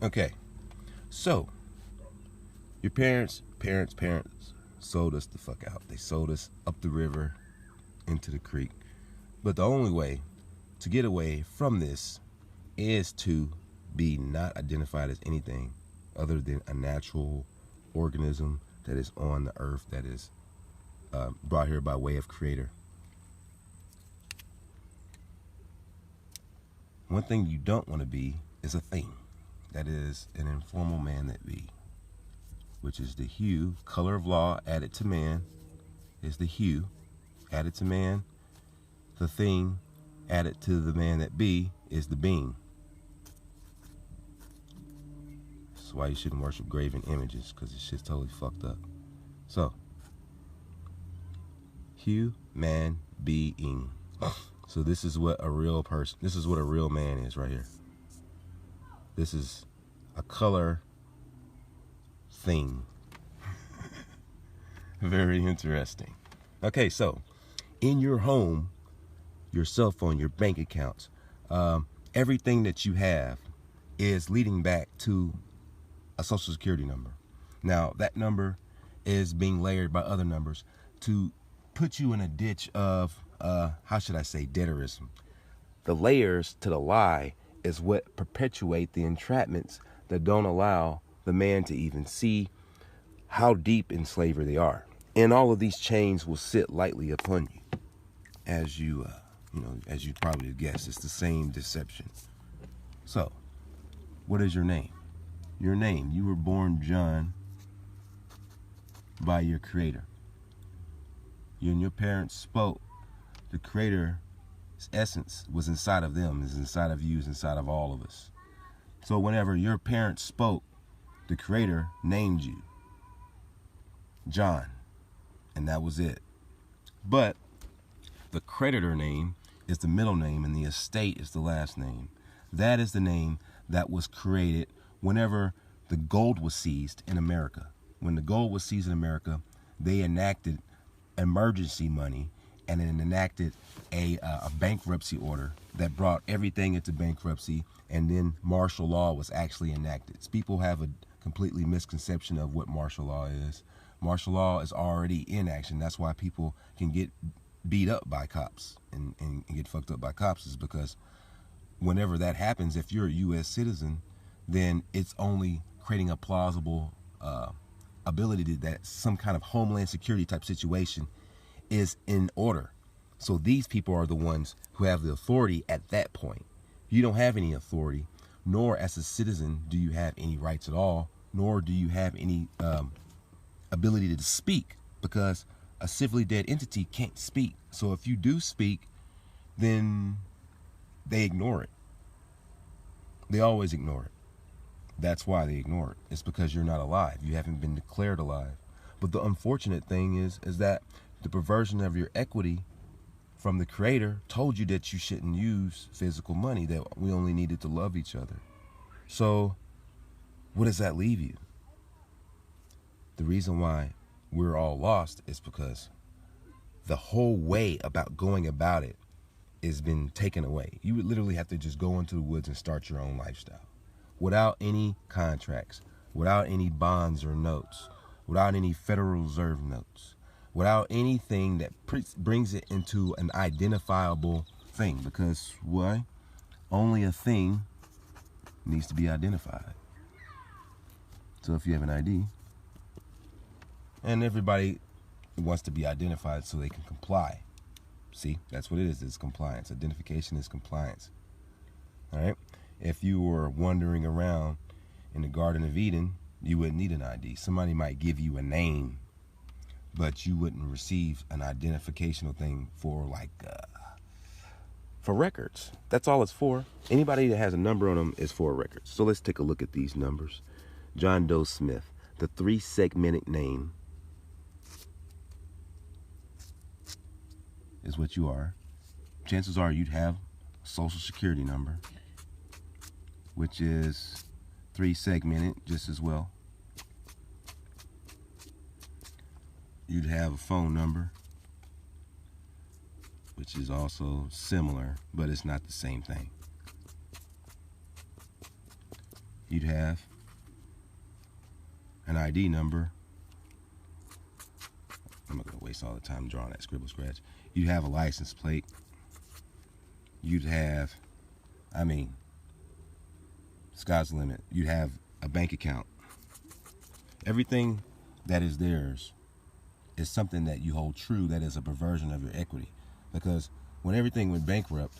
Okay, so your parents sold us the fuck out. They sold us up the river into the creek. But the only way to get away from this is to be not identified as anything other than a natural organism that is on the earth, that is brought here by way of Creator. One thing you don't want to be is a thing. That is an informal man that be, which is the hue, color of law added to man, is the hue added to man. The thing added to the man that be is the being. That's why you shouldn't worship graven images, because this shit's totally fucked up. So, hue, man, being. So this is what a real person, this is what a real man is right here. This is a color thing. Very interesting. Okay, so in your home, your cell phone, your bank accounts, everything that you have is leading back to a social security number. Now, that number is being layered by other numbers to put you in a ditch of, how should I say, debtorism. The layers to the lie is what perpetuate the entrapments that don't allow the man to even see how deep in slavery they are. And all of these chains will sit lightly upon you. As you, as you probably guessed, it's the same deception. So, what is your name? Your name, you were born John by your Creator. You and your parents spoke. The Creator's essence was inside of them, is inside of you, is inside of all of us. So whenever your parents spoke, the Creator named you John, and that was it. But the creditor name is the middle name, and the estate is the last name. That is the name that was created whenever the gold was seized in America. When the gold was seized in America, they enacted emergency money and then enacted a bankruptcy order that brought everything into bankruptcy, and then martial law was actually enacted. So people have a completely misconception of what martial law is. Martial law is already in action. That's why people can get beat up by cops and get fucked up by cops, is because whenever that happens, if you're a U.S. citizen, then it's only creating a plausible ability that some kind of homeland security type situation is in order. So these people are the ones who have the authority at that point. You don't have any authority, nor as a citizen do you have any rights at all, nor do you have any ability to speak, because a civilly dead entity can't speak. So if you do speak, then they ignore it. They always ignore it. That's why they ignore it. It's because you're not alive. You haven't been declared alive. But the unfortunate thing is that the perversion of your equity from the Creator told you that you shouldn't use physical money, that we only needed to love each other. So what does that leave you? The reason why we're all lost is because the whole way about going about it has been taken away. You would literally have to just go into the woods and start your own lifestyle without any contracts, without any bonds or notes, without any Federal Reserve notes, without anything that brings it into an identifiable thing. Because why? Only a thing needs to be identified. So if you have an ID, and everybody wants to be identified so they can comply. See, that's what it is. It's compliance. Identification is compliance. All right? If you were wandering around in the Garden of Eden, you wouldn't need an ID. Somebody might give you a name, but you wouldn't receive an identificational thing for for records. That's all it's for. Anybody that has a number on them is for records. So let's take a look at these numbers. John Doe Smith, the 3-segmented name is what you are. Chances are you'd have a social security number, which is 3-segmented just as well. You'd have a phone number, which is also similar, but it's not the same thing. you'd have an ID number. I'm not going to waste all the time drawing that scribble scratch. You'd have a license plate. You'd have, I mean, sky's the limit. You'd have a bank account. Everything that is theirs is something that you hold true that is a perversion of your equity. Because when everything went bankrupt,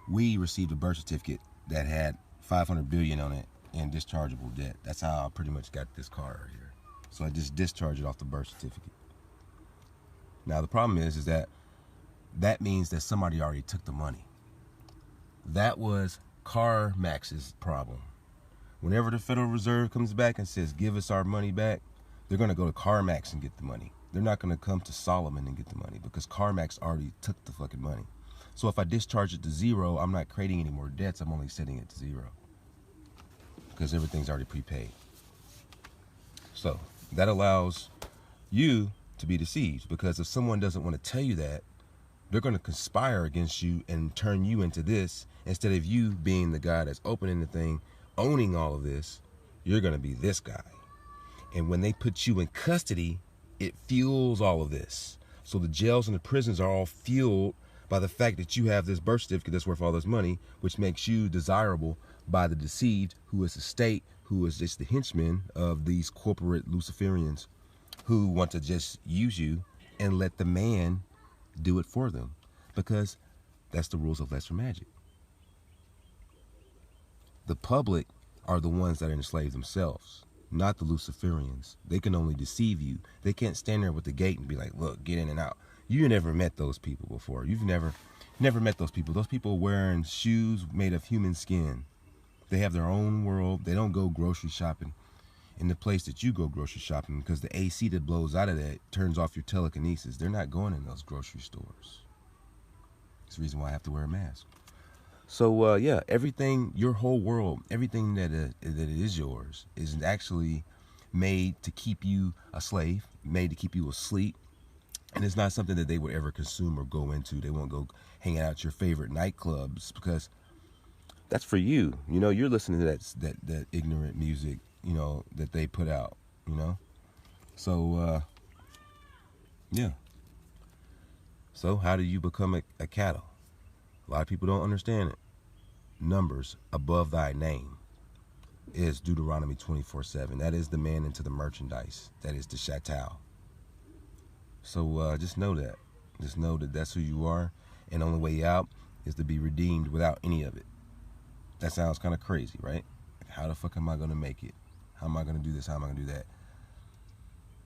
we received a birth certificate that had $500 billion on it and dischargeable debt. That's how I pretty much got this car right here. So I just discharged it off the birth certificate. Now the problem is that means that somebody already took the money. That was CarMax's problem. Whenever the Federal Reserve comes back and says, give us our money back, they're going to go to CarMax and get the money. They're not going to come to Solomon and get the money because CarMax already took the fucking money. So if I discharge it to zero, I'm not creating any more debts. I'm only setting it to zero because everything's already prepaid. So that allows you to be deceived, because if someone doesn't want to tell you that, they're going to conspire against you and turn you into this. Instead of you being the guy that's opening the thing, owning all of this, you're going to be this guy. And when they put you in custody, it fuels all of this. So the jails and the prisons are all fueled by the fact that you have this birth certificate that's worth all this money, which makes you desirable by the deceived, who is the state, who is just the henchmen of these corporate Luciferians who want to just use you and let the man do it for them, because that's the rules of lesser magic. The public are the ones that are enslaved themselves, not the Luciferians. They can only deceive you. They can't stand there with the gate and be like, look, get in and out. You never met those people before. You've never met those people. Those people wearing shoes made of human skin. They have their own world. They don't go grocery shopping in the place that you go grocery shopping, because the AC that blows out of that turns off your telekinesis. They're not going in those grocery stores. That's the reason why I have to wear a mask. So yeah, everything, your whole world, everything that is yours is actually made to keep you a slave, made to keep you asleep. And it's not something that they would ever consume or go into. They won't go hang out at your favorite nightclubs, because that's for you. You know, you're listening to that ignorant music, you know, that they put out, you know. So yeah. So how do you become a cattle? A lot of people don't understand it. Numbers above thy name is Deuteronomy 24:7. That is the man into the merchandise. That is the chattel. So just know that. Just know that that's who you are. And the only way out is to be redeemed without any of it. That sounds kind of crazy, right? How the fuck am I going to make it? How am I going to do this? How am I going to do that?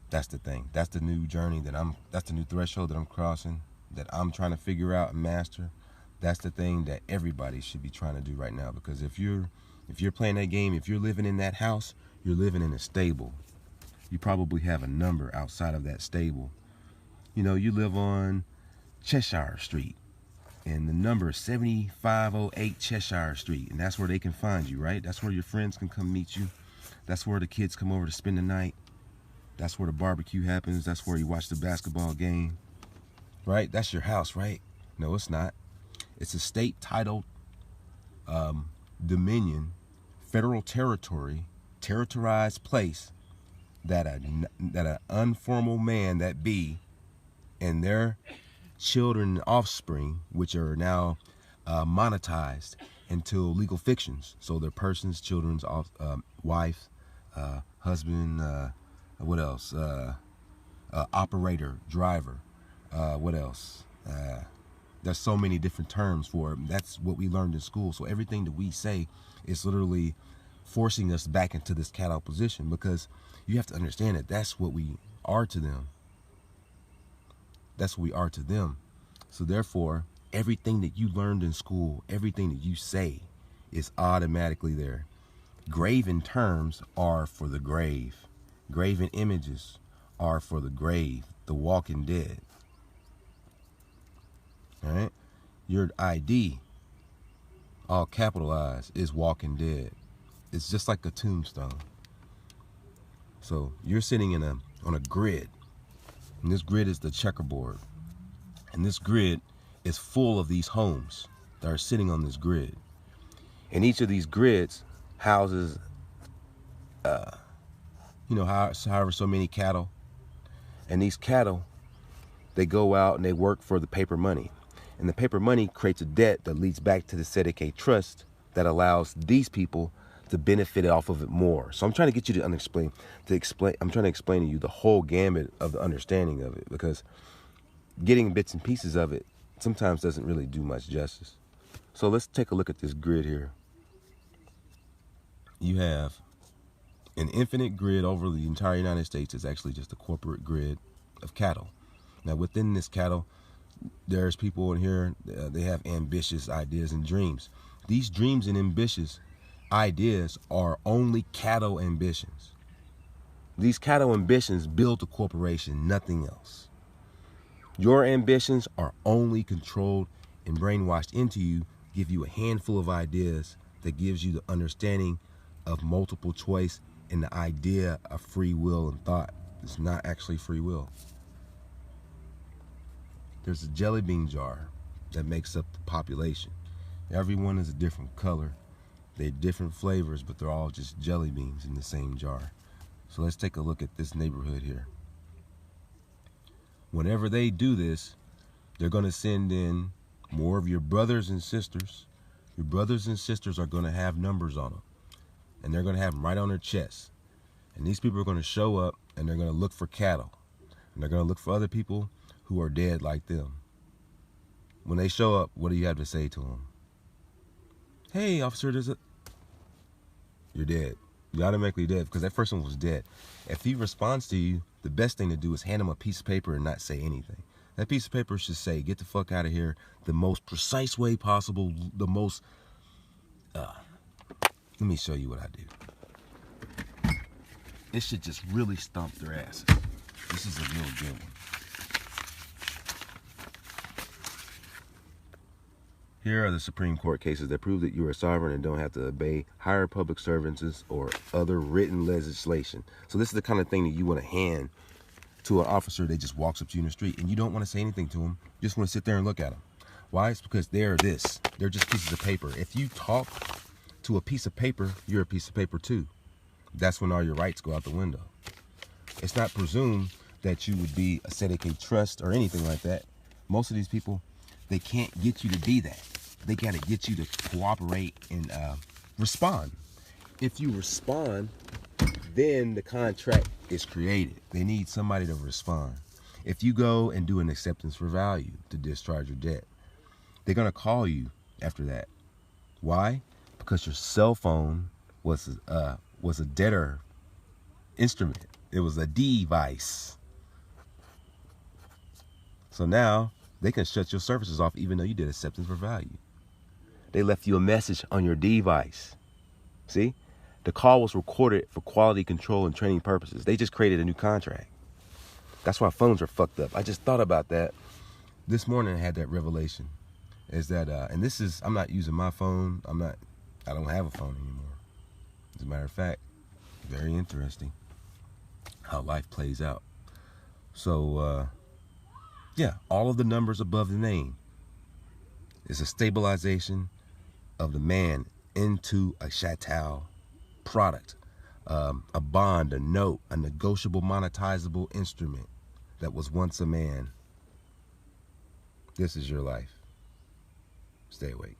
That's the thing. That's the new journey that's the new threshold that I'm crossing, that I'm trying to figure out and master. That's the thing that everybody should be trying to do right now. Because if you're playing that game, if you're living in that house, you're living in a stable. You probably have a number outside of that stable. You know, you live on Cheshire Street, and the number is 7508 Cheshire Street, and that's where they can find you, right? That's where your friends can come meet you. That's where the kids come over to spend the night. That's where the barbecue happens. That's where you watch the basketball game, right? That's your house, right? No, it's not. It's a state-titled dominion, federal territory, territorized place that an informal man that be and their children and offspring, which are now monetized into legal fictions. So their persons, children's, wife, husband, what else? Operator, driver, what else? There's so many different terms for it. That's what we learned in school. So everything that we say is literally forcing us back into this cattle position, because you have to understand that that's what we are to them. That's what we are to them. So therefore, everything that you learned in school, everything that you say is automatically there. Graven terms are for the grave. Graven images are for the grave, the walking dead. All right? Your ID, all capitalized, is walking dead. It's just like a tombstone. So you're sitting on a grid, and this grid is the checkerboard. And this grid is full of these homes that are sitting on this grid. And each of these grids houses, however so many cattle. And these cattle, they go out and they work for the paper money. And the paper money creates a debt that leads back to the CDK trust that allows these people to benefit off of it more. So I'm trying to get you to I'm trying to explain to you the whole gamut of the understanding of it, because getting bits and pieces of it sometimes doesn't really do much justice. So let's take a look at this grid here. You have an infinite grid over the entire United States. Is actually just a corporate grid of cattle. Now within this cattle, there's people in here, they have ambitious ideas and dreams. These dreams and ambitious ideas are only cattle ambitions. These cattle ambitions build a corporation, nothing else. Your ambitions are only controlled and brainwashed into you, give you a handful of ideas that gives you the understanding of multiple choice and the idea of free will and thought. It's not actually free will. There's a jelly bean jar that makes up the population. Everyone is a different color. They're different flavors, but they're all just jelly beans in the same jar. So let's take a look at this neighborhood here. Whenever they do this, they're going to send in more of your brothers and sisters. Your brothers and sisters are going to have numbers on them, and they're going to have them right on their chest. And these people are going to show up, and they're going to look for cattle, and they're going to look for other people who are dead like them. When they show up, what do you have to say to them? Hey, officer, you're dead. You're automatically dead because that person was dead. If he responds to you, the best thing to do is hand him a piece of paper and not say anything. That piece of paper should say, get the fuck out of here, the most precise way possible, the most... let me show you what I do. It should just really stomp their asses. This is a real good one. Here are the Supreme Court cases that prove that you are sovereign and don't have to obey higher public servants or other written legislation. So this is the kind of thing that you want to hand to an officer that just walks up to you in the street, and you don't want to say anything to him. You just want to sit there and look at him. Why? It's because they're just pieces of paper. If you talk to a piece of paper, you're a piece of paper too. That's when all your rights go out the window. It's not presumed that you would be a CDK trust or anything like that. Most of these people, they can't get you to be that. They got to get you to cooperate and respond. If you respond, then the contract is created. They need somebody to respond. If you go and do an acceptance for value to discharge your debt, they're going to call you after that. Why? Because your cell phone was a debtor instrument. It was a device. So now they can shut your services off even though you did acceptance for value. They left you a message on your device. See? The call was recorded for quality control and training purposes. They just created a new contract. That's why phones are fucked up. I just thought about that. This morning I had that revelation. Is that, and this is, I'm not using my phone. I don't have a phone anymore. As a matter of fact, very interesting how life plays out. So, yeah, all of the numbers above the name is a stabilization of the man into a chattel product, a bond, a note, a negotiable, monetizable instrument that was once a man. This is your life. Stay awake.